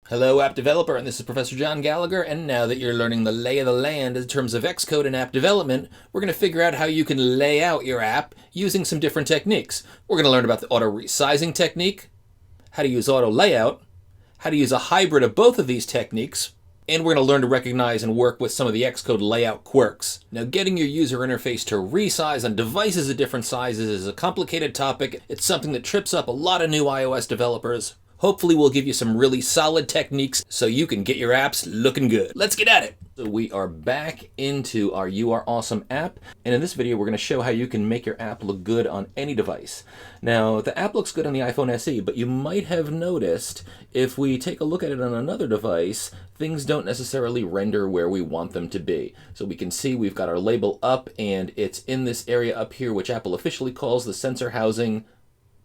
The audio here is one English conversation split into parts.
Hello app developer, and this is Professor John Gallaugher, and now that you're learning the lay of the land in terms of Xcode and app development, we're going to figure out how you can lay out your app using some different techniques. We're going to learn about the auto-resizing technique, how to use AutoLayout, how to use a hybrid of both of these techniques, and we're going to learn to recognize and work with some of the Xcode layout quirks. Now, getting your user interface to resize on devices of different sizes is a complicated topic. It's something that trips up a lot of new iOS developers. Hopefully we'll give you some really solid techniques so you can get your apps looking good. Let's get at it. So we are back into our You Are Awesome app, and in this video we're going to show how you can make your app look good on any device. Now, the app looks good on the iPhone SE, but you might have noticed if we take a look at it on another device, things don't necessarily render where we want them to be. So we can see we've got our label up, and it's in this area up here, which Apple officially calls the sensor housing.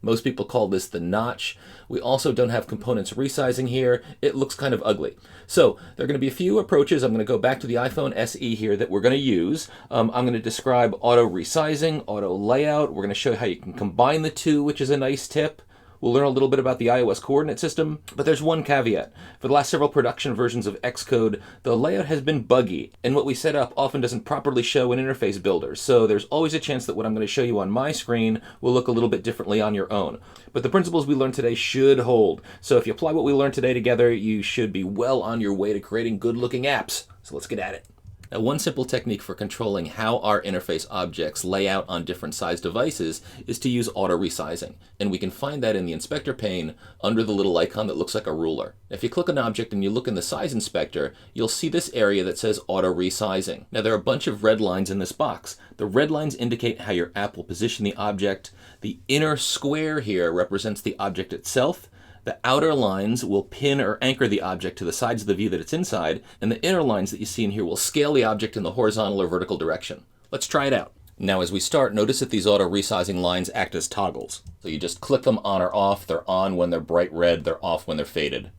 Most people call this the notch. We also don't have components resizing here. It looks kind of ugly. So there are going to be a few approaches. I'm going to go back to the iPhone SE here that we're going to use. I'm going to describe auto resizing, auto layout. We're going to show how you can combine the two, which is a nice tip. We'll learn a little bit about the iOS coordinate system, but there's one caveat. For the last several production versions of Xcode, the layout has been buggy, and what we set up often doesn't properly show in interface builders, so there's always a chance that what I'm going to show you on my screen will look a little bit differently on your own. But the principles we learned today should hold, so if you apply what we learned today together, you should be well on your way to creating good-looking apps. So let's get at it. Now, one simple technique for controlling how our interface objects lay out on different size devices is to use auto-resizing. And we can find that in the inspector pane under the little icon that looks like a ruler. If you click an object and you look in the size inspector, you'll see this area that says auto-resizing. Now, there are a bunch of red lines in this box. The red lines indicate how your app will position the object. The inner square here represents the object itself. The outer lines will pin or anchor the object to the sides of the view that it's inside, and the inner lines that you see in here will scale the object in the horizontal or vertical direction. Let's try it out. Now, as we start, notice that these auto-resizing lines act as toggles. So you just click them on or off. They're on when they're bright red, they're off when they're faded.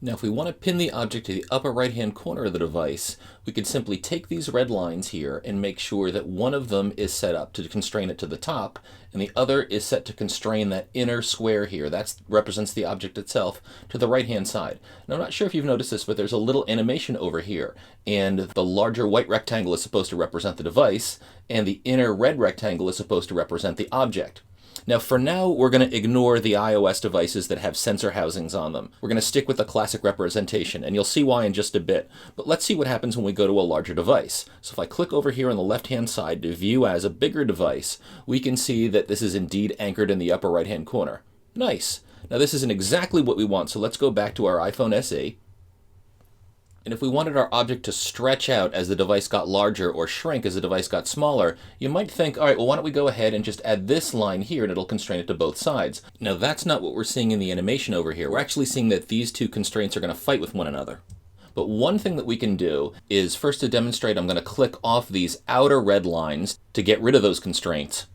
Now, if we want to pin the object to the upper right-hand corner of the device, we could simply take these red lines here and make sure that one of them is set up to constrain it to the top, and the other is set to constrain that inner square here. That represents the object itself to the right-hand side. Now, I'm not sure if you've noticed this, but there's a little animation over here, and the larger white rectangle is supposed to represent the device, and the inner red rectangle is supposed to represent the object. Now, for now, we're going to ignore the iOS devices that have sensor housings on them. We're going to stick with the classic representation, and you'll see why in just a bit. But let's see what happens when we go to a larger device. So if I click over here on the left-hand side to view as a bigger device, we can see that this is indeed anchored in the upper right-hand corner. Nice. Now, this isn't exactly what we want, so let's go back to our iPhone SE. And if we wanted our object to stretch out as the device got larger or shrink as the device got smaller, you might think, all right, well, why don't we go ahead and just add this line here and it'll constrain it to both sides. Now, that's not what we're seeing in the animation over here. We're actually seeing that these two constraints are going to fight with one another. But one thing that we can do is, first to demonstrate, I'm going to click off these outer red lines to get rid of those constraints.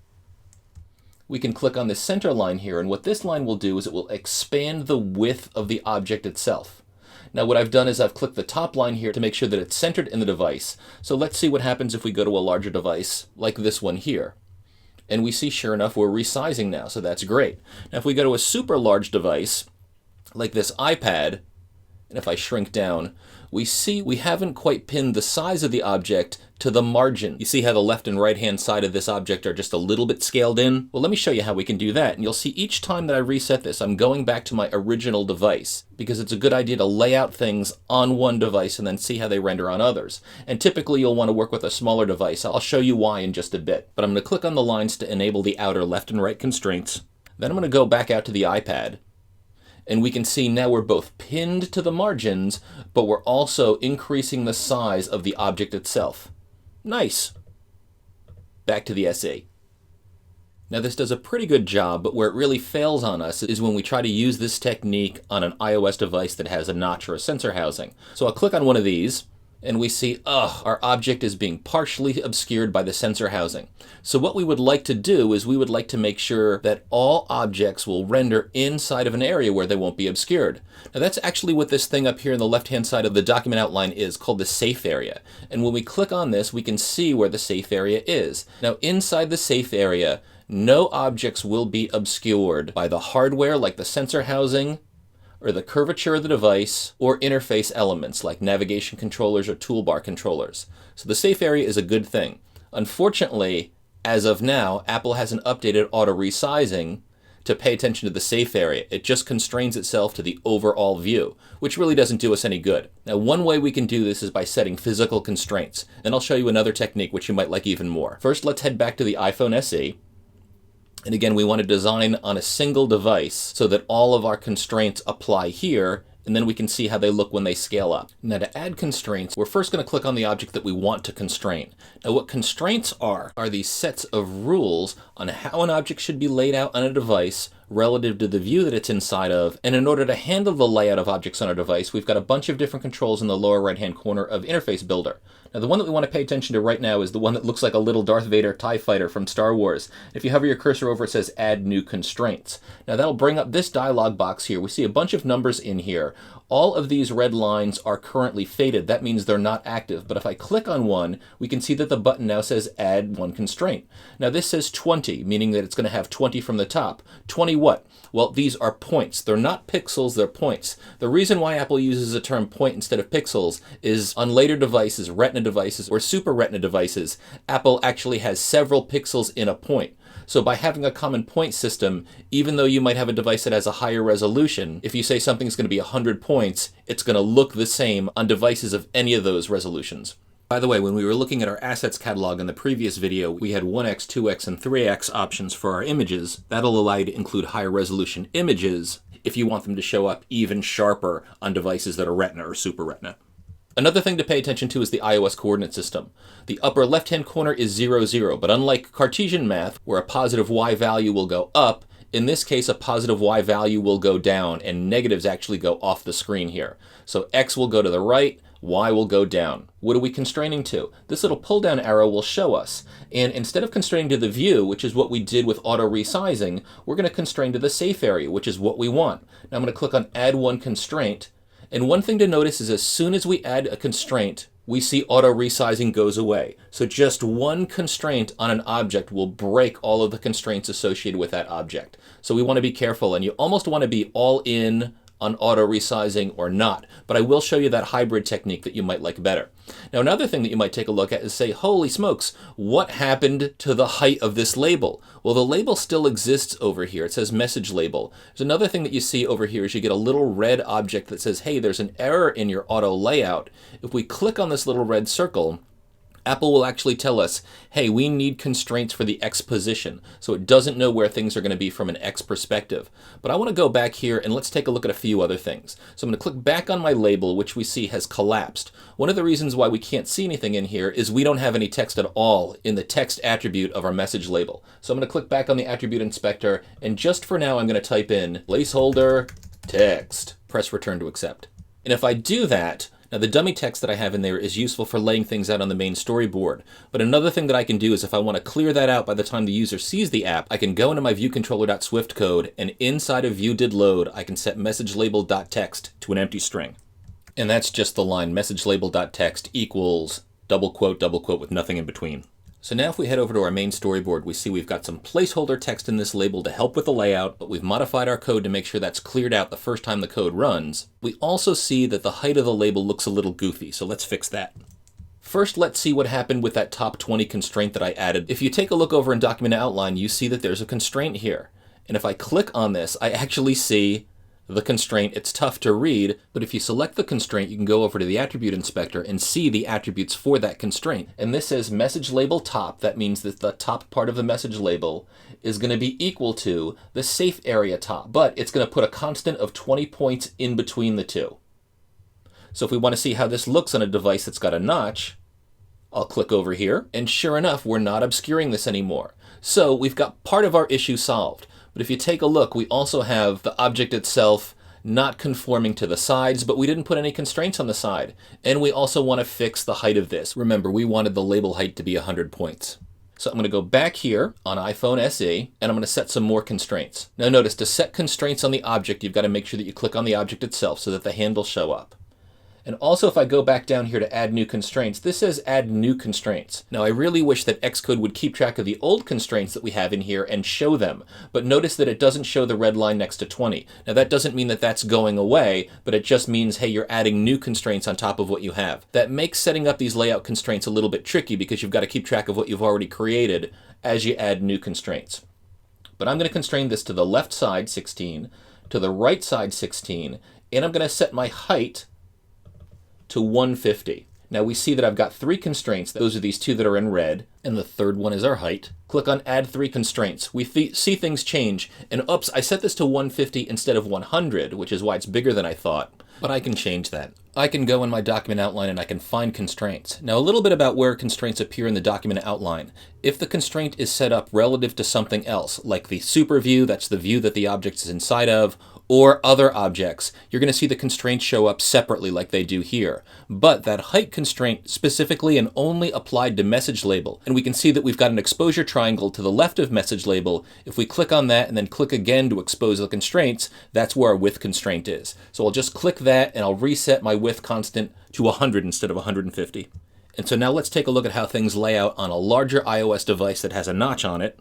We can click on this center line here, and what this line will do is it will expand the width of the object itself. Now, what I've done is I've clicked the top line here to make sure that it's centered in the device. So let's see what happens if we go to a larger device like this one here. And we see, sure enough, we're resizing now, so that's great. Now, if we go to a super large device like this iPad, and if I shrink down, we see we haven't quite pinned the size of the object to the margin. You see how the left and right hand side of this object are just a little bit scaled in? Well, let me show you how we can do that. And you'll see each time that I reset this, I'm going back to my original device, because it's a good idea to lay out things on one device and then see how they render on others. And typically you'll want to work with a smaller device. I'll show you why in just a bit. But I'm going to click on the lines to enable the outer left and right constraints. Then I'm going to go back out to the iPad. And we can see now we're both pinned to the margins, but we're also increasing the size of the object itself. Nice. Back to the SE. Now, this does a pretty good job, but where it really fails on us is when we try to use this technique on an iOS device that has a notch or a sensor housing. So I'll click on one of these, and we see, our object is being partially obscured by the sensor housing. So what we would like to do is we would like to make sure that all objects will render inside of an area where they won't be obscured. Now, that's actually what this thing up here on the left-hand side of the document outline is, called the safe area. And when we click on this, we can see where the safe area is. Now, inside the safe area, no objects will be obscured by the hardware like the sensor housing, or the curvature of the device, or interface elements like navigation controllers or toolbar controllers. So the safe area is a good thing. Unfortunately, as of now, Apple hasn't updated Autoresizing to pay attention to the safe area. It just constrains itself to the overall view, which really doesn't do us any good. Now, one way we can do this is by setting physical constraints, and I'll show you another technique which you might like even more. First, let's head back to the iPhone SE. And again, we want to design on a single device so that all of our constraints apply here, and then we can see how they look when they scale up. Now, to add constraints, we're first going to click on the object that we want to constrain. Now, what constraints are these sets of rules on how an object should be laid out on a device relative to the view that it's inside of. And in order to handle the layout of objects on our device, we've got a bunch of different controls in the lower right-hand corner of Interface Builder. Now, the one that we want to pay attention to right now is the one that looks like a little Darth Vader TIE fighter from Star Wars. If you hover your cursor over, it says Add New Constraints. Now, that'll bring up this dialog box here. We see a bunch of numbers in here. All of these red lines are currently faded. That means they're not active. But if I click on one, we can see that the button now says Add One Constraint. Now, this says 20, meaning that it's going to have 20 from the top. 20 what? Well, these are points. They're not pixels, they're points. The reason why Apple uses the term point instead of pixels is on later devices, Retina devices, or Super Retina devices, Apple actually has several pixels in a point. So by having a common point system, even though you might have a device that has a higher resolution, if you say something's going to be 100 points, it's going to look the same on devices of any of those resolutions. By the way, when we were looking at our assets catalog in the previous video, we had 1x, 2x, and 3x options for our images. That'll allow you to include higher resolution images if you want them to show up even sharper on devices that are Retina or Super Retina. Another thing to pay attention to is the iOS coordinate system. The upper left-hand corner is 0, 0, but unlike Cartesian math, where a positive y value will go up, in this case, a positive y value will go down, and negatives actually go off the screen here. So x will go to the right, y will go down. What are we constraining to? This little pull-down arrow will show us. And instead of constraining to the view, which is what we did with auto-resizing, we're going to constrain to the safe area, which is what we want. Now I'm going to click on Add One Constraint. And one thing to notice is as soon as we add a constraint, we see auto-resizing goes away. So just one constraint on an object will break all of the constraints associated with that object. So we want to be careful, and you almost want to be all in on auto-resizing or not. But I will show you that hybrid technique that you might like better. Now, another thing that you might take a look at is say, holy smokes, what happened to the height of this label? Well, the label still exists over here. It says message label. There's another thing that you see over here is you get a little red object that says, hey, there's an error in your auto layout. If we click on this little red circle, Apple will actually tell us, hey, we need constraints for the X position. So it doesn't know where things are going to be from an X perspective. But I want to go back here and let's take a look at a few other things. So I'm going to click back on my label, which we see has collapsed. One of the reasons why we can't see anything in here is we don't have any text at all in the text attribute of our message label. So I'm going to click back on the attribute inspector, and just for now, I'm going to type in placeholder text. Press return to accept. And if I do that, now, the dummy text that I have in there is useful for laying things out on the main storyboard. But another thing that I can do is if I want to clear that out by the time the user sees the app, I can go into my viewcontroller.swift code, and inside of viewDidLoad, I can set messageLabel.text to an empty string. And that's just the line messageLabel.text equals double quote with nothing in between. So now if we head over to our main storyboard, we see we've got some placeholder text in this label to help with the layout, but we've modified our code to make sure that's cleared out the first time the code runs. We also see that the height of the label looks a little goofy, so let's fix that. First, let's see what happened with that top 20 constraint that I added. If you take a look over in Document Outline, you see that there's a constraint here. And if I click on this, I actually see the constraint. It's tough to read, but if you select the constraint, you can go over to the attribute inspector and see the attributes for that constraint. And this says message label top. That means that the top part of the message label is going to be equal to the safe area top, but it's going to put a constant of 20 points in between the two. So if we want to see how this looks on a device that's got a notch, I'll click over here, and sure enough, we're not obscuring this anymore. So we've got part of our issue solved. But if you take a look, we also have the object itself not conforming to the sides, but we didn't put any constraints on the side. And we also want to fix the height of this. Remember, we wanted the label height to be 100 points. So I'm going to go back here on iPhone SE, and I'm going to set some more constraints. Now notice, to set constraints on the object, you've got to make sure that you click on the object itself so that the handles show up. And also, if I go back down here to add new constraints, this says add new constraints. Now, I really wish that Xcode would keep track of the old constraints that we have in here and show them, but notice that it doesn't show the red line next to 20. Now, that doesn't mean that that's going away, but it just means, hey, you're adding new constraints on top of what you have. That makes setting up these layout constraints a little bit tricky because you've got to keep track of what you've already created as you add new constraints. But I'm going to constrain this to the left side, 16, to the right side, 16, and I'm going to set my height to 150. Now we see that I've got 3 constraints. Those are these 2 that are in red, and the third one is our height. Click on Add 3 Constraints. We see things change, and oops, I set this to 150 instead of 100, which is why it's bigger than I thought, but I can change that. I can go in my document outline and I can find constraints. Now a little bit about where constraints appear in the document outline. If the constraint is set up relative to something else, like the super view, that's the view that the object is inside of, or other objects, you're going to see the constraints show up separately like they do here. But that height constraint specifically and only applied to message label. And we can see that we've got an exposure triangle to the left of message label. If we click on that and then click again to expose the constraints, that's where our width constraint is. So I'll just click that and I'll reset my width constant to 100 instead of 150. And so now let's take a look at how things lay out on a larger iOS device that has a notch on it.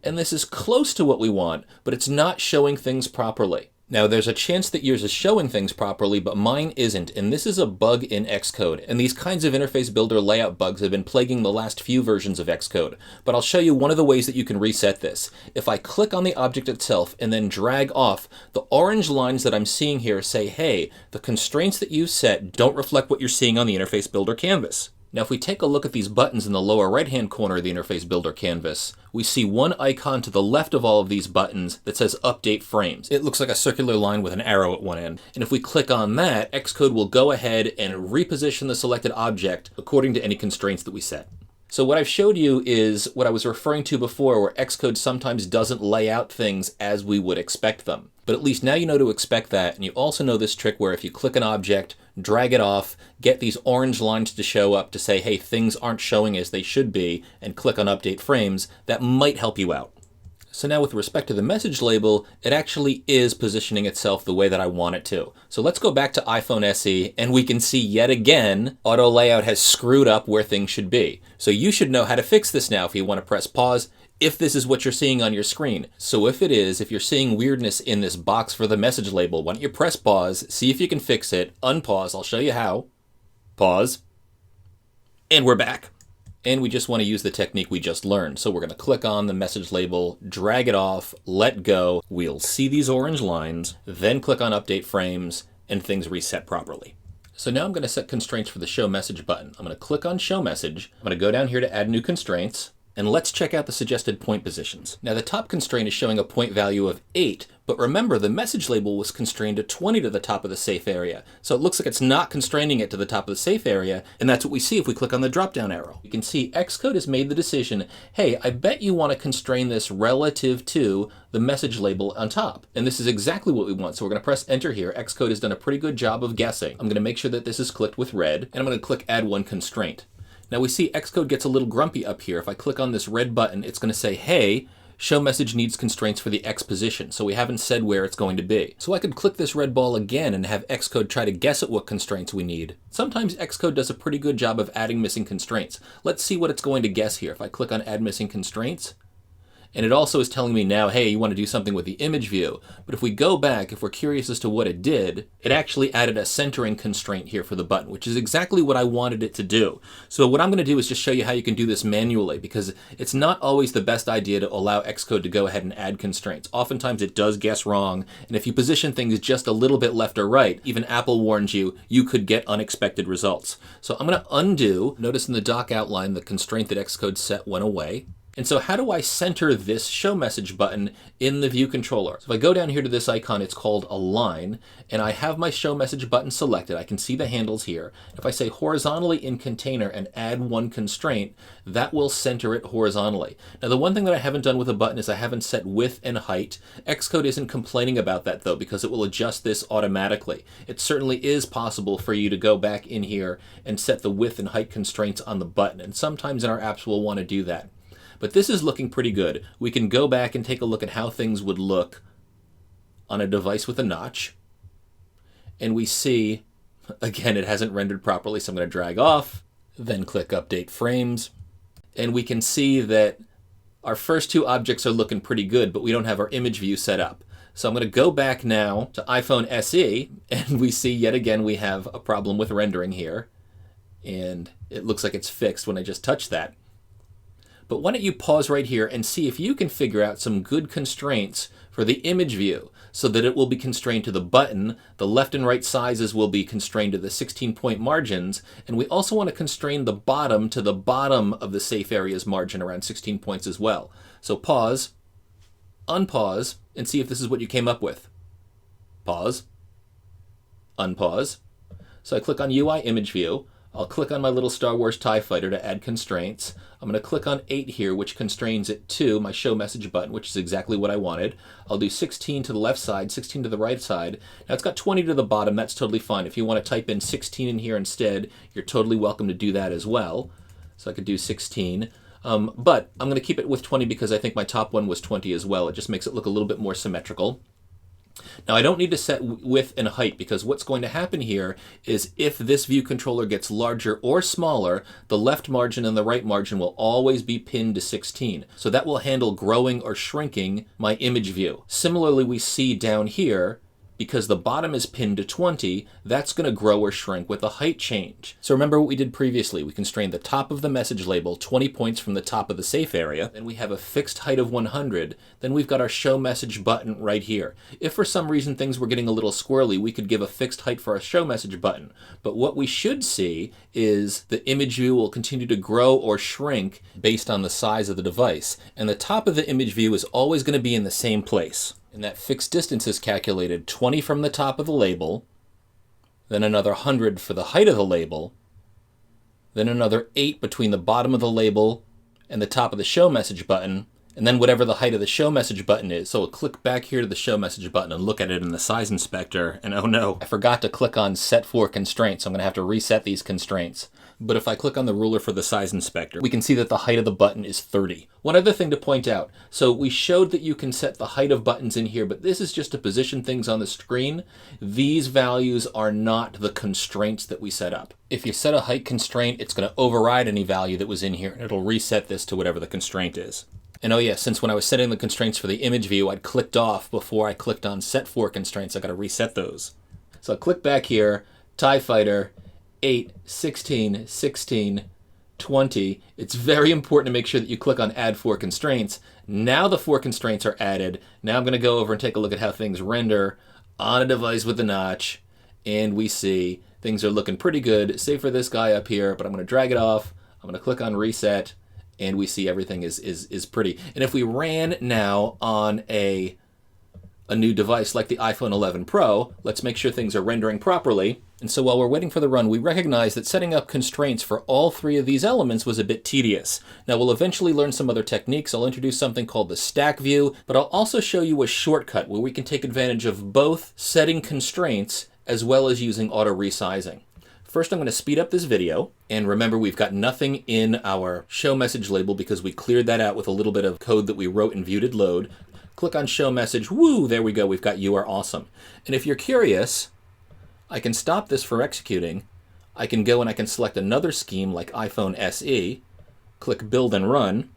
And this is close to what we want, but it's not showing things properly. Now, there's a chance that yours is showing things properly, but mine isn't, and this is a bug in Xcode. And these kinds of interface builder layout bugs have been plaguing the last few versions of Xcode. But I'll show you one of the ways that you can reset this. If I click on the object itself and then drag off, the orange lines that I'm seeing here say, hey, the constraints that you set don't reflect what you're seeing on the interface builder canvas. Now, if we take a look at these buttons in the lower right-hand corner of the Interface Builder canvas, we see one icon to the left of all of these buttons that says Update Frames. It looks like a circular line with an arrow at one end. And if we click on that, Xcode will go ahead and reposition the selected object according to any constraints that we set. So what I've showed you is what I was referring to before, where Xcode sometimes doesn't lay out things as we would expect them. But at least now you know to expect that, and you also know this trick where if you click an object, drag it off, get these orange lines to show up to say, hey, things aren't showing as they should be, and click on Update Frames, that might help you out. So now with respect to the message label, it actually is positioning itself the way that I want it to. So let's go back to iPhone SE, and we can see yet again, AutoLayout has screwed up where things should be. So you should know how to fix this now if you want to press pause, if this is what you're seeing on your screen. So if it is, if you're seeing weirdness in this box for the message label, why don't you press pause, see if you can fix it, unpause, I'll show you how. Pause. And we're back. And we just want to use the technique we just learned. So we're going to click on the message label, drag it off, let go. We'll see these orange lines, then click on Update Frames, and things reset properly. So now I'm going to set constraints for the Show Message button. I'm going to click on Show Message. I'm going to go down here to Add New Constraints. And let's check out the suggested point positions. Now the top constraint is showing a point value of 8, but remember the message label was constrained to 20 to the top of the safe area. So it looks like it's not constraining it to the top of the safe area, and that's what we see if we click on the drop-down arrow. You can see Xcode has made the decision, hey, I bet you want to constrain this relative to the message label on top. And this is exactly what we want, so we're going to press Enter here. Xcode has done a pretty good job of guessing. I'm going to make sure that this is clicked with red, and I'm going to click Add One Constraint. Now we see Xcode gets a little grumpy up here. If I click on this red button, it's going to say, hey, show message needs constraints for the X position. So we haven't said where it's going to be. So I could click this red ball again and have Xcode try to guess at what constraints we need. Sometimes Xcode does a pretty good job of adding missing constraints. Let's see what it's going to guess here. If I click on Add Missing Constraints, and it also is telling me now, hey, you want to do something with the image view. But if we go back, if we're curious as to what it did, it actually added a centering constraint here for the button, which is exactly what I wanted it to do. So what I'm going to do is just show you how you can do this manually, because it's not always the best idea to allow Xcode to go ahead and add constraints. Oftentimes it does guess wrong, and if you position things just a little bit left or right, even Apple warns you, you could get unexpected results. So I'm going to undo. Notice in the doc outline, the constraint that Xcode set went away. And so how do I center this show message button in the view controller? So if I go down here to this icon, it's called Align, and I have my show message button selected. I can see the handles here. If I say horizontally in container and add one constraint, that will center it horizontally. Now the one thing that I haven't done with a button is I haven't set width and height. Xcode isn't complaining about that though, because it will adjust this automatically. It certainly is possible for you to go back in here and set the width and height constraints on the button, and sometimes in our apps we'll want to do that. But this is looking pretty good. We can go back and take a look at how things would look on a device with a notch. And we see, Again, it hasn't rendered properly, so I'm going to drag off, then click Update Frames, and we can see that our first two objects are looking pretty good, but we don't have our image view set up. So I'm going to go back now to iPhone SE, and we see yet again we have a problem with rendering here. And it looks like it's fixed when I just touch that. But why don't you pause right here and see if you can figure out some good constraints for the image view so that it will be constrained to the button, the left and right sizes will be constrained to the 16-point margins, and we also want to constrain the bottom to the bottom of the safe area's margin around 16 points as well. So pause, unpause, and see if this is what you came up with. Pause, unpause. So I click on UI Image View. I'll click on my little Star Wars TIE Fighter to add constraints. I'm going to click on 8 here, which constrains it to my Show Message button, which is exactly what I wanted. I'll do 16 to the left side, 16 to the right side. Now it's got 20 to the bottom. That's totally fine. If you want to type in 16 in here instead, you're totally welcome to do that as well. So I could do 16. But I'm going to keep it with 20 because I think my top one was 20 as well. It just makes it look a little bit more symmetrical. Now I don't need to set width and height because what's going to happen here is if this view controller gets larger or smaller, the left margin and the right margin will always be pinned to 16. So that will handle growing or shrinking my image view. Similarly, we see down here, because the bottom is pinned to 20, that's going to grow or shrink with a height change. So remember what we did previously. We constrained the top of the message label 20 points from the top of the safe area. Then we have a fixed height of 100. Then we've got our show message button right here. If for some reason things were getting a little squirrely, we could give a fixed height for our show message button. But what we should see is the image view will continue to grow or shrink based on the size of the device. And the top of the image view is always going to be in the same place. And that fixed distance is calculated 20 from the top of the label, then another 100 for the height of the label, then another 8 between the bottom of the label and the top of the show message button, and then whatever the height of the show message button is. So we'll click back here to the show message button and look at it in the size inspector, and oh no, I forgot to click on set for constraints, so I'm going to have to reset these constraints. But if I click on the ruler for the size inspector, we can see that the height of the button is 30. One other thing to point out, so we showed that you can set the height of buttons in here, but this is just to position things on the screen. These values are not the constraints that we set up. If you set a height constraint, it's going to override any value that was in here, and it'll reset this to whatever the constraint is. And oh yeah, since when I was setting the constraints for the image view, I'd clicked off before I clicked on set for constraints. I got to reset those. So I'll click back here, TIE Fighter, 8, 16, 16, 20. It's very important to make sure that you click on Add 4 Constraints. Now the 4 constraints are added. Now I'm going to go over and take a look at how things render on a device with the notch. And we see things are looking pretty good, save for this guy up here, but I'm going to drag it off. I'm going to click on Reset, and we see everything is pretty. And if we ran now on a new device like the iPhone 11 Pro, let's make sure things are rendering properly. And so while we're waiting for the run, we recognize that setting up constraints for all 3 of these elements was a bit tedious. Now we'll eventually learn some other techniques. I'll introduce something called the stack view, but I'll also show you a shortcut where we can take advantage of both setting constraints as well as using auto-resizing. First, I'm going to speed up this video, and remember we've got nothing in our show message label because we cleared that out with a little bit of code that we wrote in view did load. Click on show message, woo, there we go, we've got you are awesome. And if you're curious, I can stop this from executing. I can go and I can select another scheme like iPhone SE, click build and run,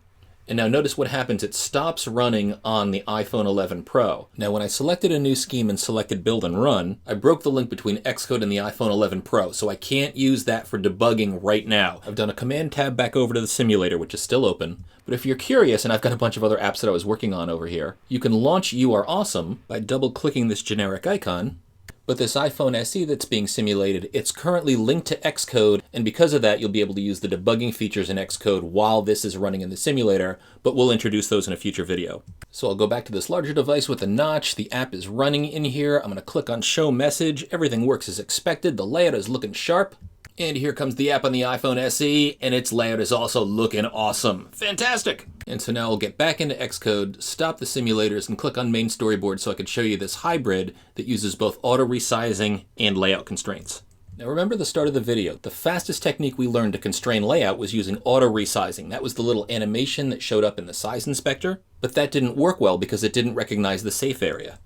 and now notice what happens. It stops running on the iPhone 11 Pro. Now when I selected a new scheme and selected build and run, I broke the link between Xcode and the iPhone 11 Pro, so I can't use that for debugging right now. I've done a command tab back over to the simulator, which is still open. But if you're curious, and I've got a bunch of other apps that I was working on over here, you can launch You Are Awesome by double-clicking this generic icon. But this iPhone SE that's being simulated, it's currently linked to Xcode, and because of that, you'll be able to use the debugging features in Xcode while this is running in the simulator, but we'll introduce those in a future video. So I'll go back to this larger device with a notch. The app is running in here. I'm going to click on Show Message. Everything works as expected. The layout is looking sharp. And here comes the app on the iPhone SE, and its layout is also looking awesome. Fantastic! And so now I'll get back into Xcode, stop the simulators, and click on Main Storyboard so I can show you this hybrid that uses both auto-resizing and layout constraints. Now remember the start of the video. The fastest technique we learned to constrain layout was using auto-resizing. That was the little animation that showed up in the size inspector, but that didn't work well because it didn't recognize the safe area.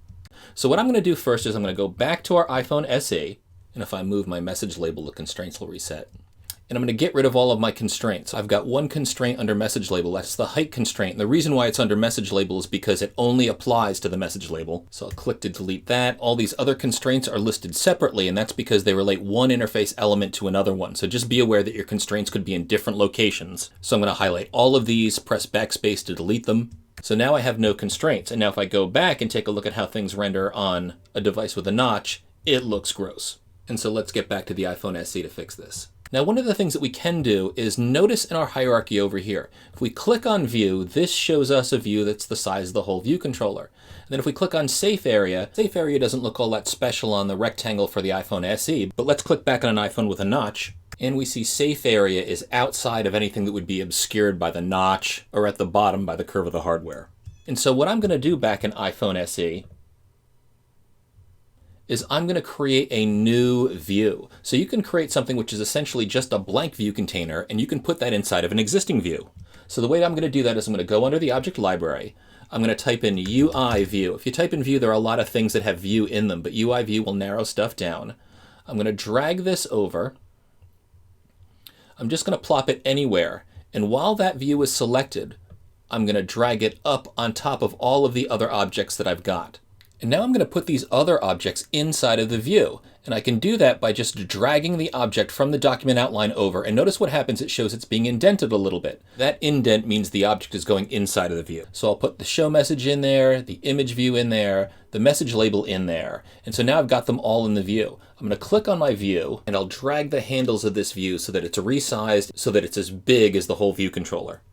So what I'm going to do first is I'm going to go back to our iPhone SE, And if I move my message label, the constraints will reset. And I'm going to get rid of all of my constraints. I've got one constraint under message label. That's the height constraint. And the reason why it's under message label is because it only applies to the message label. So I'll click to delete that. All these other constraints are listed separately, and that's because they relate one interface element to another one. So just be aware that your constraints could be in different locations. So I'm going to highlight all of these, press backspace to delete them. So now I have no constraints. And now if I go back and take a look at how things render on a device with a notch, it looks gross. And so let's get back to the iPhone SE to fix this. Now, one of the things that we can do is notice in our hierarchy over here, if we click on view, this shows us a view that's the size of the whole view controller. And then if we click on safe area doesn't look all that special on the rectangle for the iPhone SE, but let's click back on an iPhone with a notch, and we see safe area is outside of anything that would be obscured by the notch or at the bottom by the curve of the hardware. And so what I'm going to do back in iPhone SE is I'm going to create a new view. So you can create something which is essentially just a blank view container, and you can put that inside of an existing view. So the way I'm going to do that is I'm going to go under the object library. I'm going to type in UI view. If you type in view, there are a lot of things that have view in them, but UI view will narrow stuff down. I'm going to drag this over. I'm just going to plop it anywhere. And while that view is selected, I'm going to drag it up on top of all of the other objects that I've got. And now I'm going to put these other objects inside of the view. And I can do that by just dragging the object from the document outline over. And notice what happens, it shows it's being indented a little bit. That indent means the object is going inside of the view. So I'll put the show message in there, the image view in there, the message label in there. And so now I've got them all in the view. I'm going to click on my view and I'll drag the handles of this view so that it's resized so that it's as big as the whole view controller.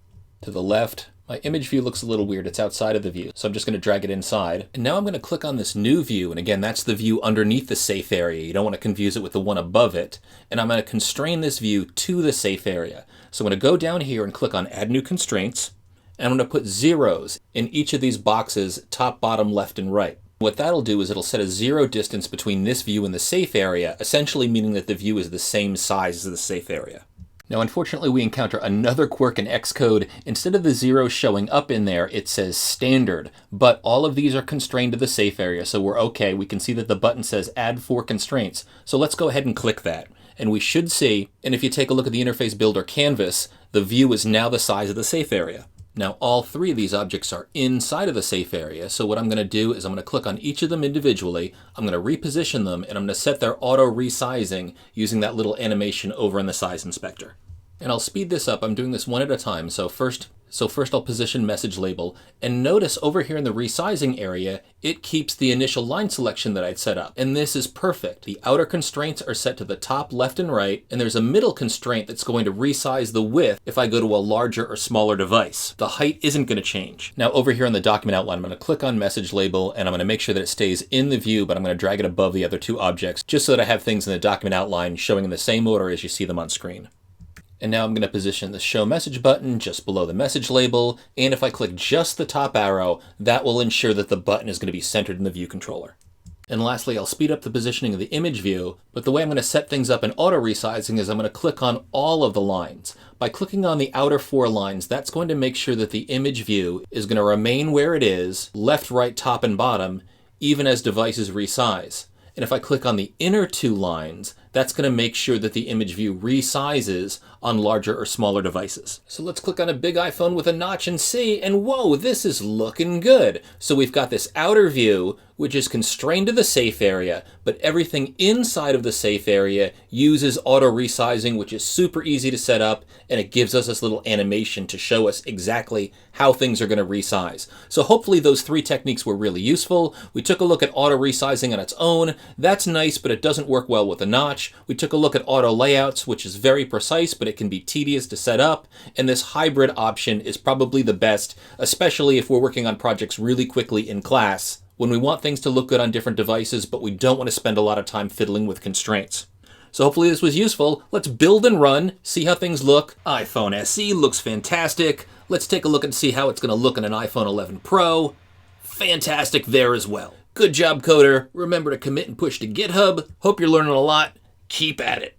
To the left, my image view looks a little weird. It's outside of the view. So I'm just going to drag it inside. And now I'm going to click on this new view. And again, that's the view underneath the safe area. You don't want to confuse it with the one above it. And I'm going to constrain this view to the safe area. So I'm going to go down here and click on Add New Constraints. And I'm going to put zeros in each of these boxes, top, bottom, left, and right. What that'll do is it'll set a zero distance between this view and the safe area, essentially meaning that the view is the same size as the safe area. Now, unfortunately, we encounter another quirk in Xcode. Instead of the zero showing up in there, it says standard, but all of these are constrained to the safe area, so we're okay. We can see that the button says add 4 constraints. So let's go ahead and click that. And we should see, and if you take a look at the interface builder canvas, the view is now the size of the safe area. Now, all 3 of these objects are inside of the safe area, so what I'm going to do is I'm going to click on each of them individually, I'm going to reposition them, and I'm going to set their auto-resizing using that little animation over in the size inspector. And I'll speed this up. I'm doing this one at a time. So first I'll position message label, and notice over here in the resizing area, it keeps the initial line selection that I'd set up. And this is perfect. The outer constraints are set to the top, left, and right, and there's a middle constraint that's going to resize the width if I go to a larger or smaller device. The height isn't going to change. Now over here in the document outline, I'm going to click on message label, and I'm going to make sure that it stays in the view, but I'm going to drag it above the other 2 objects, just so that I have things in the document outline showing in the same order as you see them on screen. And now I'm going to position the show message button just below the message label. And if I click just the top arrow, that will ensure that the button is going to be centered in the view controller. And lastly, I'll speed up the positioning of the image view. But the way I'm going to set things up in auto-resizing is I'm going to click on all of the lines. By clicking on the outer 4 lines, that's going to make sure that the image view is going to remain where it is, left, right, top, and bottom, even as devices resize. And if I click on the inner 2 lines, that's going to make sure that the image view resizes on larger or smaller devices. So let's click on a big iPhone with a notch and see, and whoa, this is looking good. So we've got this outer view, which is constrained to the safe area, but everything inside of the safe area uses auto-resizing, which is super easy to set up, and it gives us this little animation to show us exactly how things are going to resize. So hopefully those 3 techniques were really useful. We took a look at auto-resizing on its own. That's nice, but it doesn't work well with a notch. We took a look at auto layouts, which is very precise, but it can be tedious to set up. And this hybrid option is probably the best, especially if we're working on projects really quickly in class, when we want things to look good on different devices, but we don't want to spend a lot of time fiddling with constraints. So hopefully this was useful. Let's build and run, see how things look. iPhone SE looks fantastic. Let's take a look and see how it's going to look on an iPhone 11 Pro. Fantastic there as well. Good job, coder. Remember to commit and push to GitHub. Hope you're learning a lot. Keep at it.